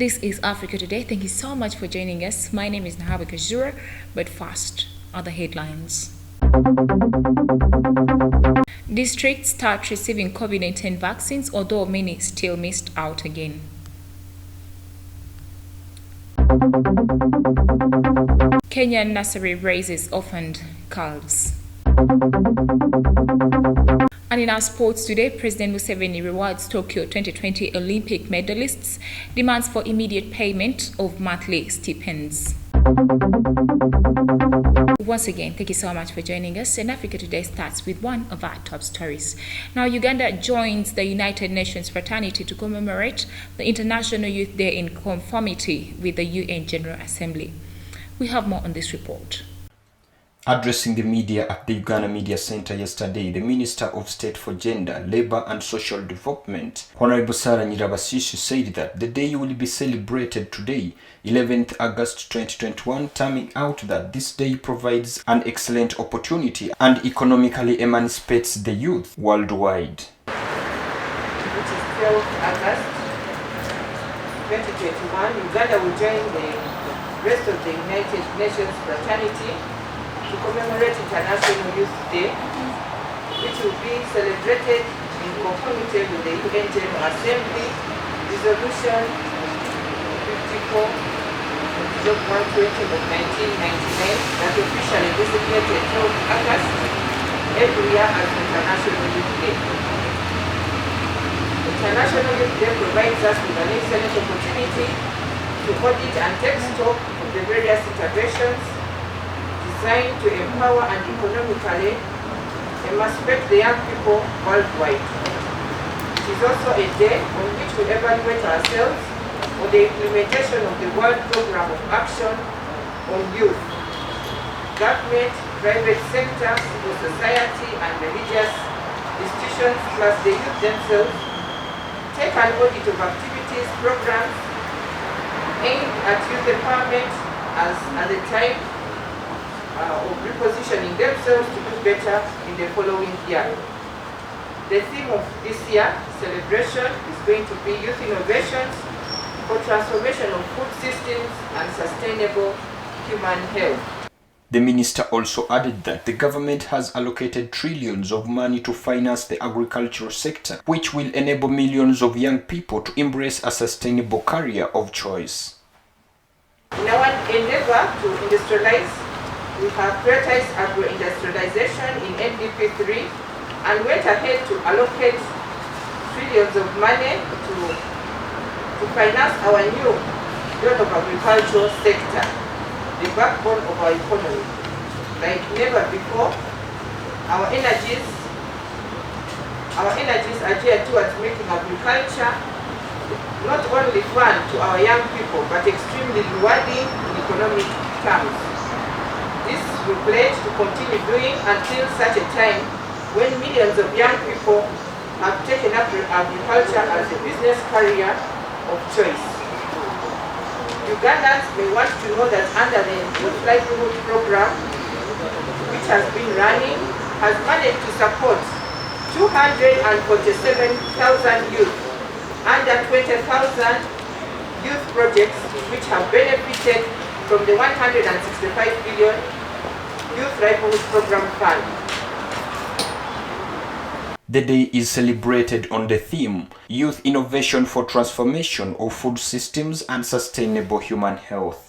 This is Africa Today. Thank you so much for joining us. My name is Nahabi Kajura, but first are the headlines. Districts start receiving COVID-19 vaccines, although many still missed out again. Kenyan nursery raises orphaned calves. And in our sports today, President Museveni rewards Tokyo 2020 Olympic medalists, demands for immediate payment of monthly stipends. Once again, thank you so much for joining us. And Africa Today starts with one of our top stories. Now, Uganda joins the United Nations fraternity to commemorate the International Youth Day in conformity with the UN General Assembly. We have more on this report. Addressing the media at the Uganda Media Center yesterday, the Minister of State for Gender, Labour and Social Development, Honorable Sarah Nyirabasisi, said that the day will be celebrated today, 11th August 2021, terming out that this day provides an excellent opportunity and economically emancipates the youth worldwide. Which is 12th August 2021, Uganda will join the rest of the United Nations fraternity to commemorate International Youth Day, which will be celebrated in conformity with the UN General Assembly Resolution 54 of 120 of 1999 that officially designated 12th August every year as International Youth Day. International Youth Day provides us with an excellent opportunity to audit and take stock of the various interventions designed to empower and economically emancipate the young people worldwide. It is also a day on which we evaluate ourselves for the implementation of the World Programme of Action on Youth. Government, private sector, civil society and religious institutions plus the youth themselves take an audit of activities, programs aimed at youth empowerment as at the time of repositioning themselves to do better in the following year. The theme of this year celebration is going to be Youth Innovations for Transformation of Food Systems and Sustainable Human Health. The minister also added that the government has allocated trillions of money to finance the agricultural sector, which will enable millions of young people to embrace a sustainable career of choice. In our endeavor to industrialize, we have prioritized agro-industrialization in NDP3 and went ahead to allocate trillions of money to finance our new field of agricultural sector, the backbone of our economy. Like never before, our energies are geared towards making agriculture not only fun to our young people, but extremely rewarding in economic terms. This we pledge to continue doing until such a time when millions of young people have taken up agriculture as a business career of choice. Ugandans may want to know that under the Youth Livelihood Program, which has been running, has managed to support 247,000 youth under 20,000 youth projects which have benefited from the 165 billion Youth Livelihood Program Fund. The day is celebrated on the theme Youth Innovation for Transformation of Food Systems and Sustainable Human Health.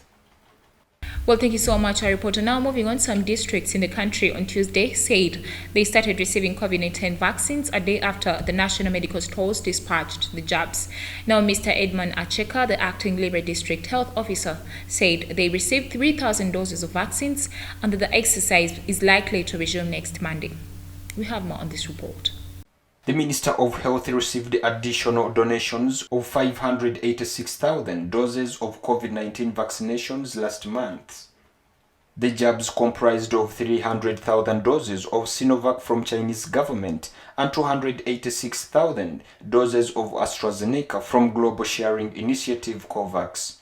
Well, thank you so much, our reporter. Now moving on, some districts in the country on Tuesday said they started receiving COVID-19 vaccines a day after the National Medical Stores dispatched the jabs. Now, Mr. Edmund Acheka, the acting Libre District Health Officer, said they received 3,000 doses of vaccines and that the exercise is likely to resume next Monday. We have more on this report. The Minister of Health received additional donations of 586,000 doses of COVID-19 vaccinations last month. The jabs comprised of 300,000 doses of Sinovac from Chinese government and 286,000 doses of AstraZeneca from Global Sharing Initiative COVAX.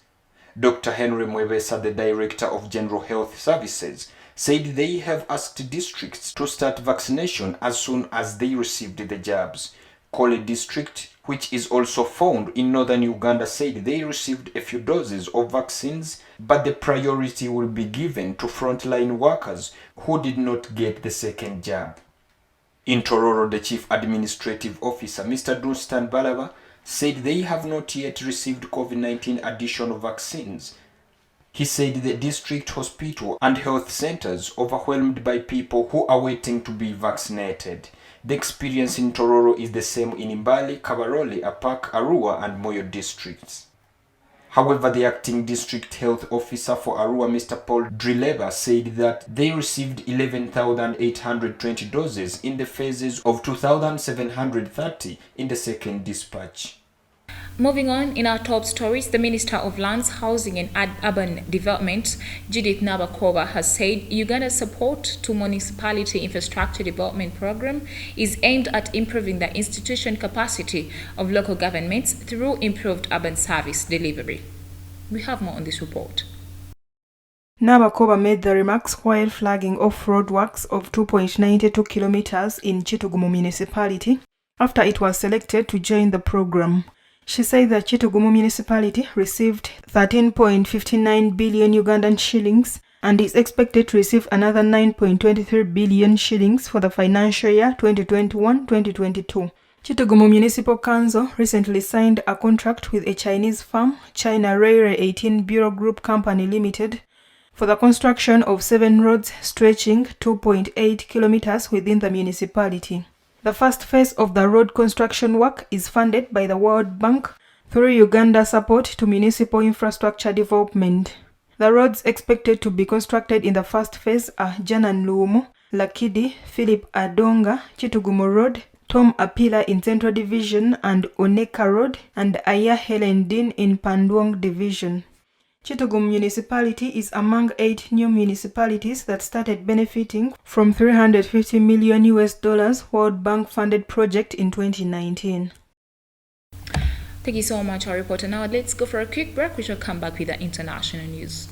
Dr. Henry Mwebesa, the Director of General Health Services, said they have asked districts to start vaccination as soon as they received the jabs. Kole District, which is also found in northern Uganda, said they received a few doses of vaccines, but the priority will be given to frontline workers who did not get the second jab. In Tororo, the Chief Administrative Officer, Mr. Dunstan Balaba, said they have not yet received COVID-19 additional vaccines. He said the district hospital and health centers overwhelmed by people who are waiting to be vaccinated. The experience in Tororo is the same in Mbale, Kabarole, Apak, Arua and Moyo districts. However, the acting district health officer for Arua, Mr. Paul Drileba, said that they received 11,820 doses in the phases of 2,730 in the second dispatch. Moving on, in our top stories, the Minister of Lands, Housing and Urban Development, Judith Nabakoba, has said Uganda's support to municipality infrastructure development program is aimed at improving the institution capacity of local governments through improved urban service delivery. We have more on this report. Nabakoba made the remarks while flagging off-road works of 2.92 kilometers in Chitugumu municipality after it was selected to join the program. She said that Chitugumu municipality received 13.59 billion Ugandan shillings and is expected to receive another 9.23 billion shillings for the financial year 2021-2022. Chitugumu Municipal Council recently signed a contract with a Chinese firm, China Railway 18 Bureau Group Company Limited, for the construction of 7 roads stretching 2.8 kilometers within the municipality. The first phase of the road construction work is funded by the World Bank through Uganda support to municipal infrastructure development. The roads expected to be constructed in the first phase are Janan Luumu, Lakidi, Philip Adonga, Chitugumu Road, Tom Apila in Central Division and Oneka Road, and Aya Helen Dean in Pandwong Division. Chitugumu municipality is among 8 new municipalities that started benefiting from $350 million World Bank funded project in 2019. Thank you so much, our reporter. Now let's go for a quick break. We shall come back with the international news.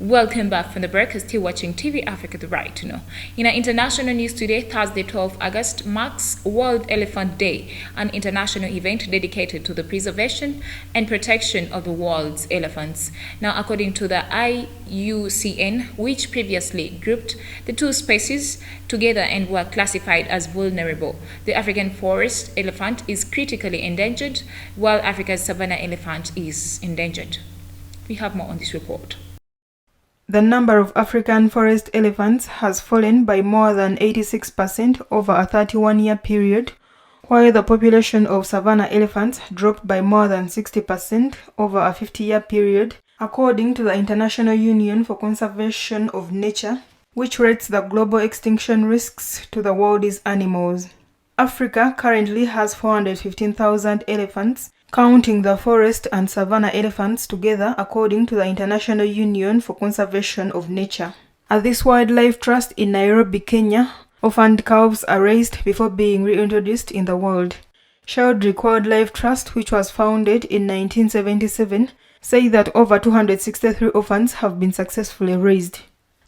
Welcome back from the break. You're still watching TV Africa, the right to know. In our international news today, Thursday, 12 August, marks World Elephant Day, an international event dedicated to the preservation and protection of the world's elephants. Now, according to the IUCN, which previously grouped the two species together and were classified as vulnerable, the African forest elephant is critically endangered, while Africa's savanna elephant is endangered. We have more on this report. The number of African forest elephants has fallen by more than 86% over a 31-year period, while the population of savanna elephants dropped by more than 60% over a 50-year period, according to the International Union for Conservation of Nature, which rates the global extinction risks to the world's animals. Africa currently has 415,000 elephants, counting the forest and savanna elephants together, according to the International Union for Conservation of Nature. At this wildlife trust in Nairobi, Kenya, orphaned calves are raised before being reintroduced in the world. Sheldrick Wildlife Trust, which was founded in 1977, say that over 263 orphans have been successfully raised.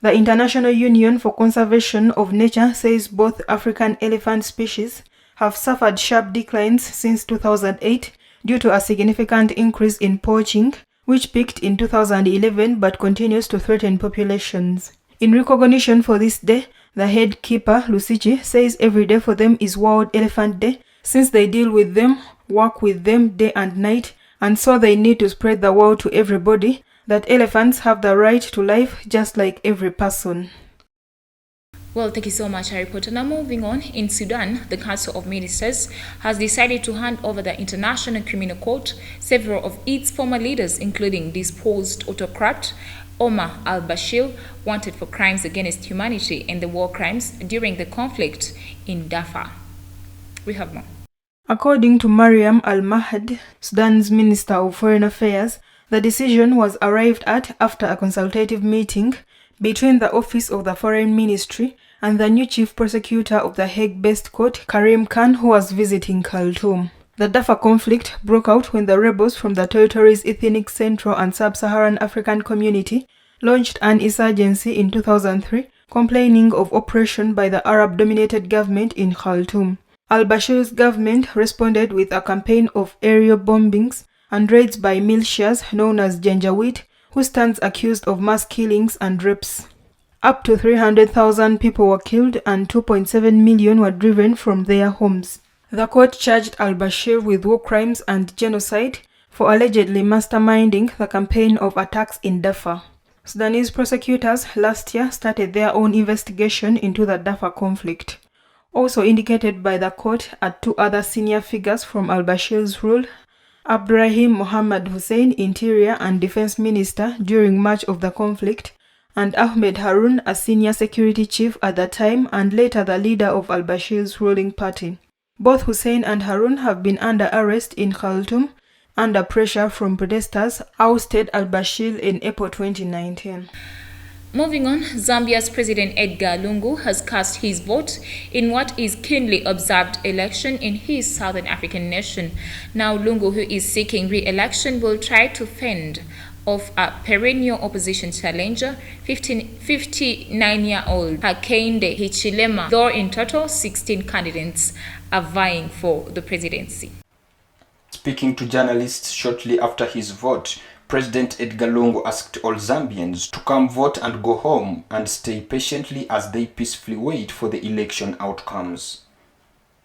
The International Union for Conservation of Nature says both African elephant species have suffered sharp declines since 2008 due to a significant increase in poaching, which peaked in 2011 but continues to threaten populations. In recognition for this day, the head keeper, Lusichi, says every day for them is World Elephant Day, since they deal with them, work with them day and night, and so they need to spread the word to everybody that elephants have the right to life just like every person. Well, thank you so much, Harry Potter. Now, moving on, in Sudan, the Council of Ministers has decided to hand over the International Criminal Court several of its former leaders, including disposed autocrat Omar al-Bashir, wanted for crimes against humanity and the war crimes during the conflict in Darfur. We have more. According to Mariam Al-Mahdi, Sudan's Minister of Foreign Affairs, the decision was arrived at after a consultative meeting between the Office of the Foreign Ministry and the new Chief Prosecutor of the Hague-based court, Karim Khan, who was visiting Khartoum. The Darfur conflict broke out when the rebels from the territory's ethnic Central and Sub-Saharan African community launched an insurgency in 2003, complaining of oppression by the Arab-dominated government in Khartoum. Al-Bashir's government responded with a campaign of aerial bombings and raids by militias known as Janjaweed, who stands accused of mass killings and rapes. Up to 300,000 people were killed and 2.7 million were driven from their homes. The court charged al-Bashir with war crimes and genocide for allegedly masterminding the campaign of attacks in Darfur. Sudanese prosecutors last year started their own investigation into the Darfur conflict. Also indicated by the court are two other senior figures from al-Bashir's rule, Abdurrahim Mohammed Hussein, Interior and Defense Minister during much of the conflict, and Ahmed Harun, a senior security chief at the time and later the leader of al-Bashir's ruling party. Both Hussein and Harun have been under arrest in Khartoum under pressure from protesters ousted al-Bashir in April 2019. Moving on, Zambia's President Edgar Lungu has cast his vote in what is keenly observed election in his Southern African nation. Now, Lungu, who is seeking re-election, will try to fend off a perennial opposition challenger, 59-year-old Hakainde Hichilema, though in total 16 candidates are vying for the presidency. Speaking to journalists shortly after his vote, President Edgar Lungu asked all Zambians to come vote and go home and stay patiently as they peacefully wait for the election outcomes.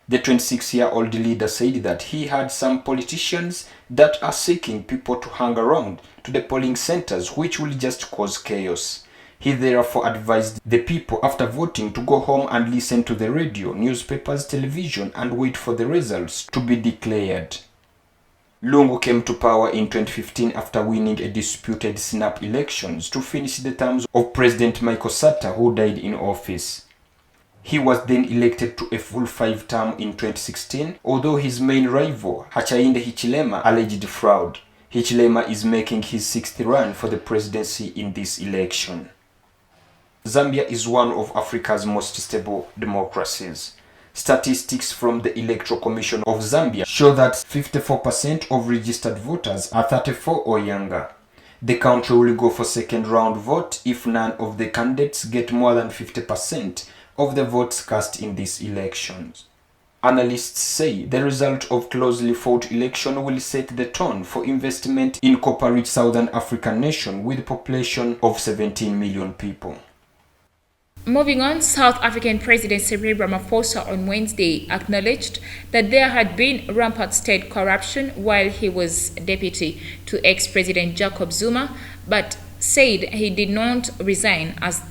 The 26-year-old leader said that he had some politicians that are seeking people to hang around to the polling centers, which will just cause chaos. He therefore advised the people after voting to go home and listen to the radio, newspapers, television, and wait for the results to be declared. Lungu came to power in 2015 after winning a disputed snap elections to finish the terms of President Michael Sata, who died in office. He was then elected to a full 5-term in 2016, although his main rival, Hakainde Hichilema, alleged fraud. Hichilema is making his 6th run for the presidency in this election. Zambia is one of Africa's most stable democracies. Statistics from the Electoral Commission of Zambia show that 54% of registered voters are 34 or younger. The country will go for second round vote if none of the candidates get more than 50% of the votes cast in these elections. Analysts say the result of closely fought election will set the tone for investment in copper-rich Southern African nation with a population of 17 million people. Moving on, South African President Cyril Ramaphosa on Wednesday acknowledged that there had been rampant state corruption while he was deputy to ex-President Jacob Zuma, but said he did not resign as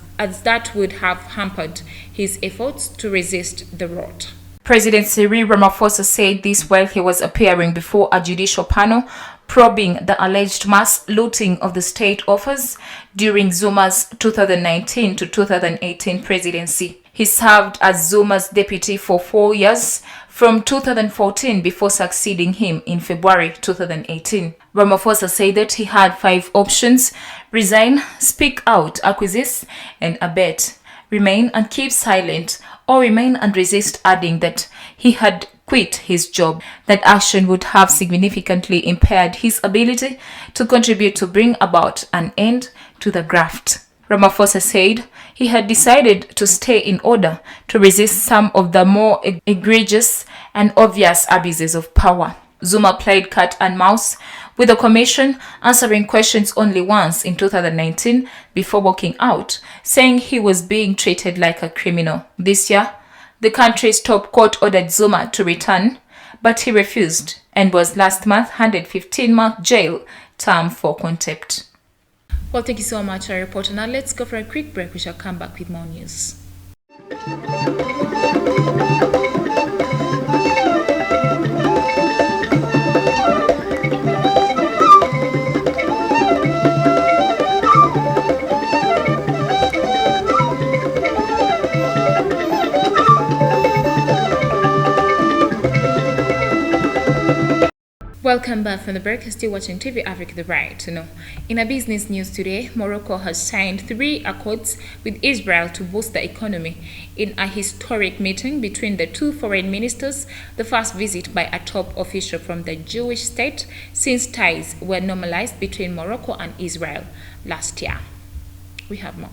that would have hampered his efforts to resist the rot. President Cyril Ramaphosa said this while he was appearing before a judicial panel probing the alleged mass looting of the state office during Zuma's 2019 to 2018 presidency. He served as Zuma's deputy for 4 years, from 2014 before succeeding him in February 2018. Ramaphosa said that he had 5 options: resign, speak out, acquiesce, and abet, remain and keep silent, or remain and resist, adding that he had quit his job. That action would have significantly impaired his ability to contribute to bring about an end to the graft. Ramaphosa said he had decided to stay in order to resist some of the more egregious and obvious abuses of power. Zuma played cat and mouse with the commission, answering questions only once in 2019 before walking out, saying he was being treated like a criminal. This year, the country's top court ordered Zuma to return, but he refused and was last month handed 15-month jail term for contempt. Well, thank you so much, our reporter. Now let's go for a quick break. We shall come back with more news. Welcome back from the break. Still watching TV Africa, the right to know. In a business news today, Morocco has signed 3 accords with Israel to boost the economy. In a historic meeting between the 2 foreign ministers, the first visit by a top official from the Jewish state since ties were normalized between Morocco and Israel last year. We have more.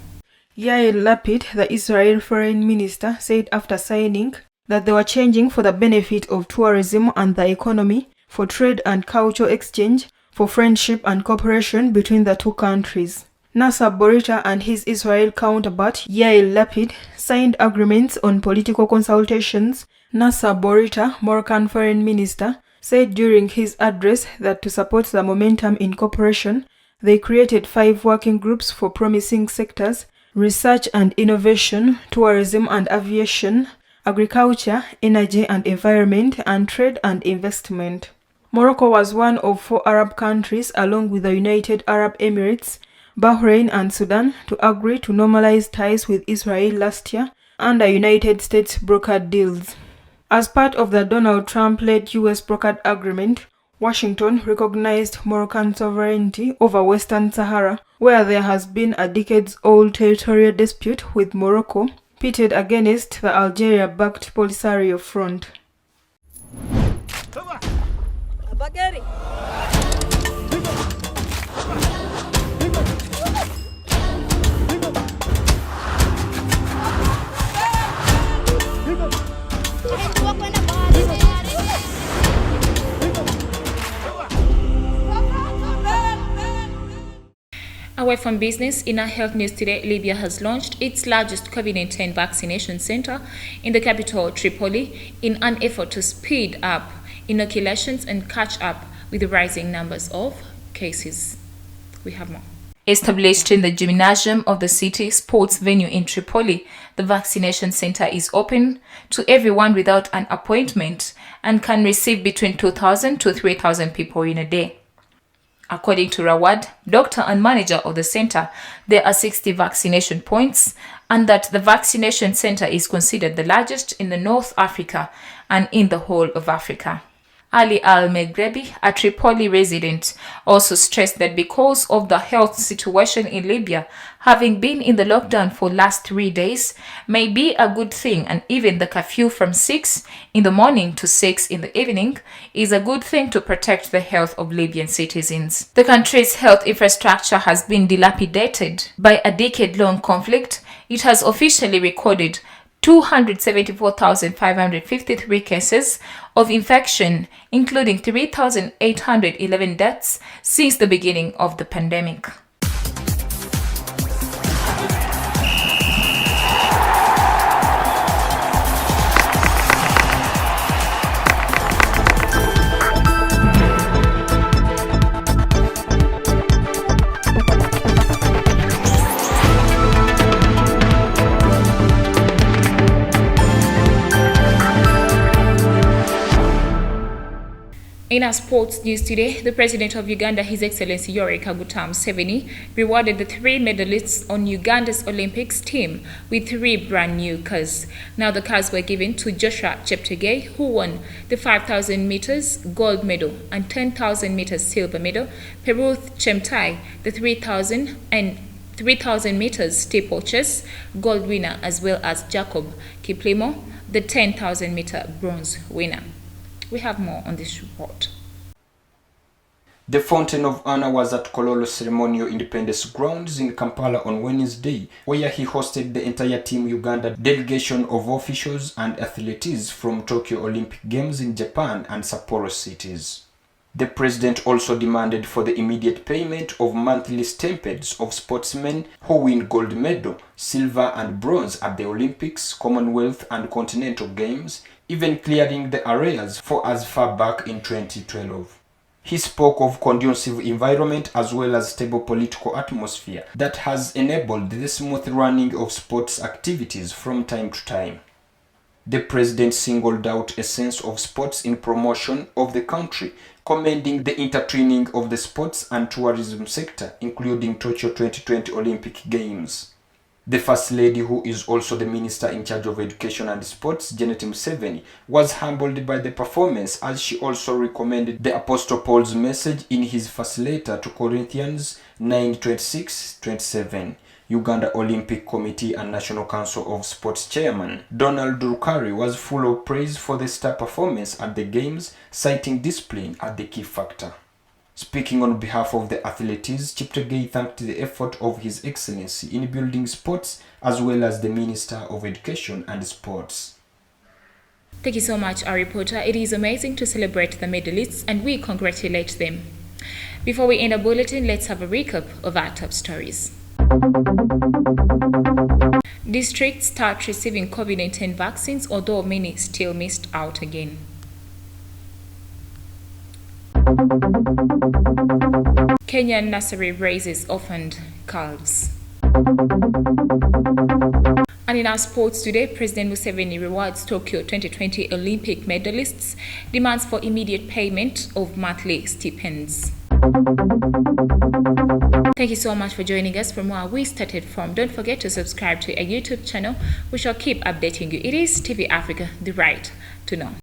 Yair Lapid, the Israel foreign minister, said after signing that they were changing for the benefit of tourism and the economy, for trade and cultural exchange, for friendship and cooperation between the 2 countries. Nasser Bourita and his Israel counterpart Yair Lapid signed agreements on political consultations. Nasser Bourita, Moroccan foreign minister, said during his address that to support the momentum in cooperation, they created 5 working groups for promising sectors: research and innovation, tourism and aviation, agriculture, energy and environment, and trade and investment. Morocco was one of 4 Arab countries, along with the United Arab Emirates, Bahrain and Sudan, to agree to normalize ties with Israel last year under United States brokered deals. As part of the Donald Trump-led U.S. brokered agreement, Washington recognized Moroccan sovereignty over Western Sahara, where there has been a decades-old territorial dispute with Morocco, pitted against the Algeria-backed Polisario Front. Away from business, in our health news today, Libya has launched its largest COVID-19 vaccination center in the capital, Tripoli, in an effort to speed up inoculations and catch up with the rising numbers of cases. We have more. Established in the gymnasium of the city sports venue in Tripoli, the vaccination center is open to everyone without an appointment and can receive between 2,000 to 3,000 people in a day. According to Rawad, doctor and manager of the center, there are 60 vaccination points and that the vaccination center is considered the largest in the North Africa and in the whole of Africa. Ali Al-Meghrebi, a Tripoli resident, also stressed that because of the health situation in Libya, having been in the lockdown for last 3 days may be a good thing, and even the curfew from 6 in the morning to 6 in the evening is a good thing to protect the health of Libyan citizens. The country's health infrastructure has been dilapidated by a decade-long conflict. It has officially recorded 274,553 cases of infection, including 3,811 deaths since the beginning of the pandemic. In our sports news today, the President of Uganda, His Excellency Yoweri Kaguta Museveni, rewarded the 3 medalists on Uganda's Olympics team with 3 brand new cars. Now the cars were given to Joshua Cheptegei, who won the 5,000 meters gold medal and 10,000 meters silver medal, Peruth Chemtai, the 3,000 and 3,000 meters steeplechase gold winner, as well as Jacob Kiplimo, the 10,000 meter bronze winner. We have more on this report. The Fountain of Honor was at Kololo Ceremonial Independence Grounds in Kampala on Wednesday, where he hosted the entire Team Uganda delegation of officials and athletes from Tokyo Olympic Games in Japan and Sapporo cities. The president also demanded for the immediate payment of monthly stipends of sportsmen who win gold medal, silver and bronze at the Olympics, Commonwealth and Continental Games, even clearing the arrears for as far back in 2012. He spoke of conducive environment as well as stable political atmosphere that has enabled the smooth running of sports activities from time to time. The president singled out a sense of sports in promotion of the country, commending the intertwining of the sports and tourism sector, including Tokyo 2020 Olympic Games. The First Lady, who is also the Minister in charge of Education and Sports, Janet Museveni, was humbled by the performance as she also recommended the Apostle Paul's message in his first letter to Corinthians 9:26-27. Uganda Olympic Committee and National Council of Sports Chairman Donald Rukari was full of praise for the star performance at the Games, citing discipline as the key factor. Speaking on behalf of the athletes, Cheptegei thanked the effort of His Excellency in building sports as well as the Minister of Education and Sports. Thank you so much, our reporter. It is amazing to celebrate the medalists and we congratulate them. Before we end our bulletin, let's have a recap of our top stories. Districts start receiving COVID-19 vaccines, although many still missed out again. Kenyan nursery raises orphaned calves. And in our sports today, President Museveni rewards Tokyo 2020 Olympic medalists, demands for immediate payment of monthly stipends. Thank you so much for joining us from where we started from. Don't forget to subscribe to our YouTube channel. We shall keep updating you. It is TV Africa, the right to know.